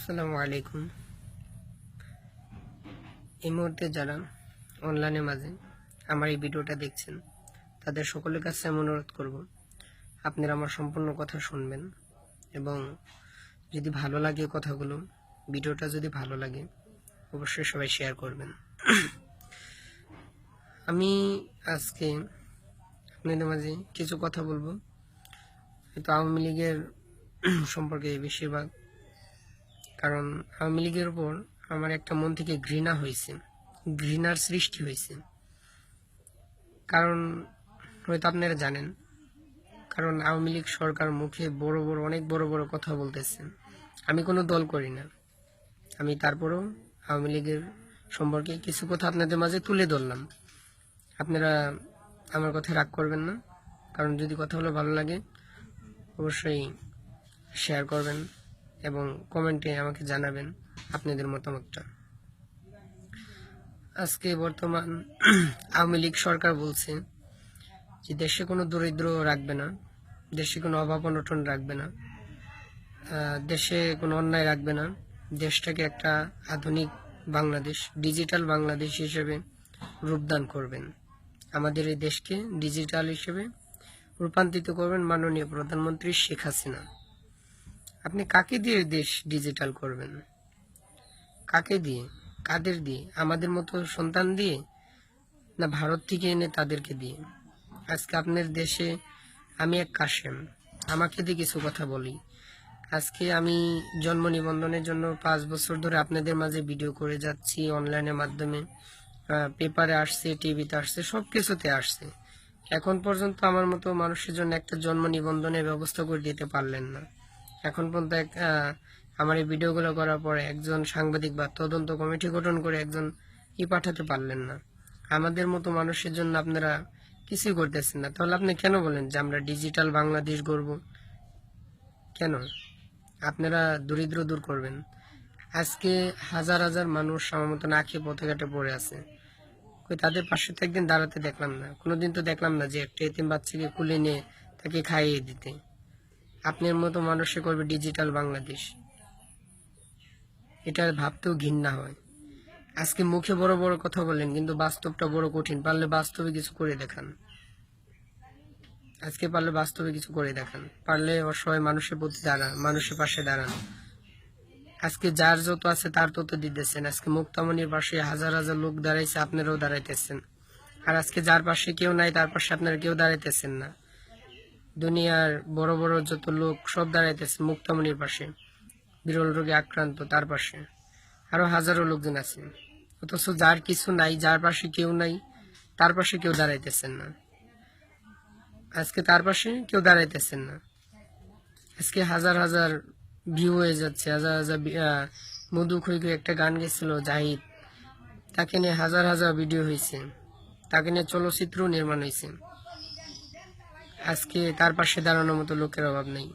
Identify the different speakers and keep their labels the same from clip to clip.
Speaker 1: আসসালামু আলাইকুম। এই মুহূর্তে যারা অনলাইনের মাঝে আমার এই ভিডিওটা দেখছেন তাদের সকলের কাছে আমি অনুরোধ করব, আপনারা আমার সম্পূর্ণ কথা শুনবেন এবং যদি ভালো লাগে কথাগুলো, ভিডিওটা যদি ভালো লাগে অবশ্যই সবাই শেয়ার করবেন। আমি আজকে আপনাদের মাঝে কিছু কথা বলবো, হয়তো আওয়ামী লীগের সম্পর্কে বেশিরভাগ, কারণ আওয়ামী লীগের উপর আমার একটা মন থেকে ঘৃণা হয়েছে, ঘৃণার সৃষ্টি হয়েছে। কারণ হয়তো আপনারা জানেন, কারণ আওয়ামী লীগ সরকার মুখে অনেক বড় বড় কথা বলতেছে। আমি কোনো দল করি না, আমি তারপরেও আওয়ামী লীগের সম্পর্কে কিছু কথা আপনাদের মাঝে তুলে ধরলাম। আপনারা আমার কথায় রাগ করবেন না, কারণ যদি কথাগুলো ভালো লাগে অবশ্যই শেয়ার করবেন এবং কমেন্টে আমাকে জানাবেন আপনাদের মতামতটা। আজকে বর্তমান আওয়ামী লীগ সরকার বলছে যে দেশে কোনো দরিদ্র রাখবে না, দেশে কোনো অভাব অনটন রাখবে না, দেশে কোনো অন্যায় রাখবে না, দেশটাকে একটা আধুনিক বাংলাদেশ, ডিজিটাল বাংলাদেশ হিসেবে রূপদান করবেন। আমাদের এই দেশকে ডিজিটাল হিসেবে রূপান্তরিত করবেন মাননীয় প্রধানমন্ত্রী শেখ হাসিনা। আপনি কাকে দিয়ে দেশ ডিজিটাল করবেন? কাকে দিয়ে? কাদের দিয়ে? আমাদের মতো সন্তান দিয়ে, না ভারত থেকে এনে তাদেরকে দিয়ে? আজকে আপনার দেশে আমি এক কাশেম, আমাকে দিয়ে কিছু কথা বলি। আজকে আমি জন্ম নিবন্ধনের জন্য 5 বছর ধরে আপনাদের মাঝে ভিডিও করে যাচ্ছি, অনলাইনের মাধ্যমে, পেপারে আসছে, টিভিতে আসছে, সব কিছুতে আসছে। এখন পর্যন্ত আমার মতো মানুষের জন্য একটা জন্ম নিবন্ধনের ব্যবস্থা করে দিতে পারলেন না। এখন পর্যন্ত আমার এই ভিডিওগুলো করার পরে একজন সাংবাদিক বা তদন্ত কমিটি গঠন করে একজন পাঠাতে পারলেন না। আমাদের মতো মানুষের জন্য আপনারা কিছুই করতেছেন না। তাহলে আপনি কেন বলেন যে আমরা ডিজিটাল বাংলাদেশ গড়ব? কেন? আপনারা দরিদ্র দূর করবেন। আজকে হাজার হাজার মানুষ আমার মতো না খেয়ে পথে ঘাটে পড়ে আছে, তাদের পাশে তো একদিন দাঁড়াতে দেখলাম না। কোনোদিন তো দেখলাম না যে একটা এতিম বাচ্চাকে কুলে নিয়ে তাকে খাইয়ে দিতে। আপনার মতো মানুষে করবে ডিজিটাল বাংলাদেশ, এটা ভাবতেও ঘৃণা হয়। আজকে মুখে বড় বড় কথা বলেন, কিন্তু বাস্তবটা বড় কঠিন। পারলে বাস্তবে কিছু করে দেখান। আজকে পারলে বাস্তবে কিছু করে দেখান, পারলে অসহায় মানুষের প্রতি দাঁড়ান, মানুষের পাশে দাঁড়ান। আজকে যার যত আছে তার তত দিতেছেন। আজকে মুক্তামণির পাশে হাজার হাজার লোক দাঁড়াইছে, আপনারাও দাঁড়াইতেছেন। আর আজকে যার পাশে কেউ নাই তার পাশে আপনারা কেউ দাঁড়াইতেছেন না। দুনিয়ার বড় বড় যত লোক সব দাঁড়াইতেছে মুক্তামণির পাশে, বিরল রোগে আক্রান্ত তার পাশে আরো হাজারো লোকজন আছে। অথচ যার কিছু নাই, যার পাশে কেউ নাই, তার পাশে কেউ দাঁড়াইতেছেন না। আজকে তার পাশে কেউ দাঁড়াইতেছেন না। আজকে হাজার হাজার ভিউ হয়ে যাচ্ছে, হাজার হাজার মধু খৈকে একটা গান গেছিল জাহিদ, তাকে নিয়ে হাজার হাজার ভিডিও হয়েছে, তাকে নিয়ে চলচ্চিত্র নির্মাণ হয়েছে। আজকে তার পাশে দাঁড়ানোর মতো লোকের অভাব নেই।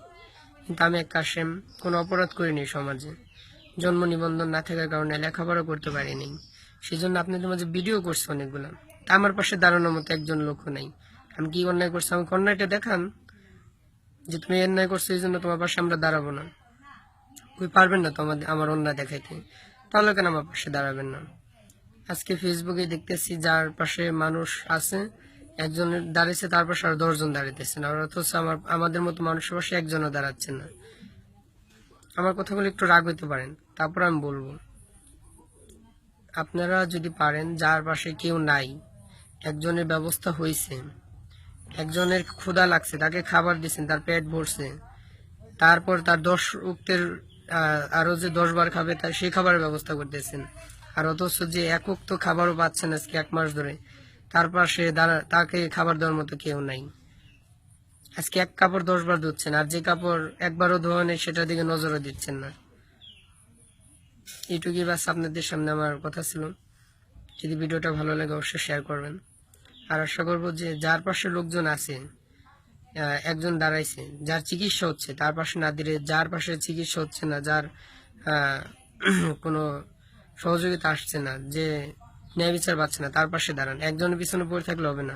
Speaker 1: কিন্তু আমি এক কাশেম, কোনো অপরাধ করিনি সমাজে, জন্ম নিবন্ধন না থাকার কারণে লেখাপড়া করতে পারিনি, সেই জন্য আপনাদের মাঝে ভিডিও করছে অনেকগুলো। তা আমার পাশে দাঁড়ানোর মতো একজন লোকও নাই। আমি কি অন্যায় করছি? আমাকে অন্যায়টা দেখান, যে তুমি অন্যায় করছো এই জন্য তোমার পাশে আমরা দাঁড়াবো না। ওই পারবেন না তো আমার অন্যায় দেখাইতে, তাহলে কেন আমার পাশে দাঁড়াবেন না? আজকে ফেসবুকে দেখতেছি যার পাশে মানুষ আছে একজন দাঁড়িয়েছে, তার পাশে আর 10 জন দাঁড়াইতেছে না, অথচ আমাদের মতো মানুষের পাশে একজনও দাঁড়াচ্ছে না। আমার কথাগুলো একটু রাগ হইতে পারেন, তারপর আমি বলবো, আপনারা যদি পারেন, যার পাশে কেউ নাই, একজনের ব্যবস্থা হয়েছে, একজনের ক্ষুধা লাগছে, তাকে খাবার দিচ্ছেন, তার পেট ভরছে, তারপর তার 10 উক্তের আরো যে 10 বার খাবে তার সেই খাবারের ব্যবস্থা করতেছেন। আর অথচ যে এক উক্ত খাবারও পাচ্ছেন আজকে 1 মাস ধরে, তার পাশে তাকে খাবার দেওয়ার মতো কেউ নাই। আজকে এক কাপড় 10 বার ধুচ্ছেন, আর যে কাপড় একবারও ধোয়া নেই সেটার দিকে নজরও দিচ্ছেন না। এইটুকুই বাস আপনাদের সামনে আমার কথা ছিল। যদি ভিডিওটা ভালো লাগে অবশ্যই শেয়ার করবেন। আর আশা করবো যে যার পাশে লোকজন আছে, একজন দাঁড়াইছে, যার চিকিৎসা হচ্ছে তার পাশে না দিলে, যার পাশে চিকিৎসা হচ্ছে না, যার কোনো সহযোগিতা আসছে না, যে ন্যায় বিচার পাচ্ছে না, তার পাশে দাঁড়ান। একজনের পিছনে পড়ে থাকলে হবে না,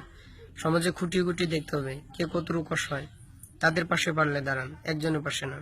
Speaker 1: সমাজে খুঁটিয়ে খুঁটিয়ে দেখতে হবে কে কতটুকু কষ্ট হয়, তাদের পাশে পারলে দাঁড়ান, একজনের পাশে না।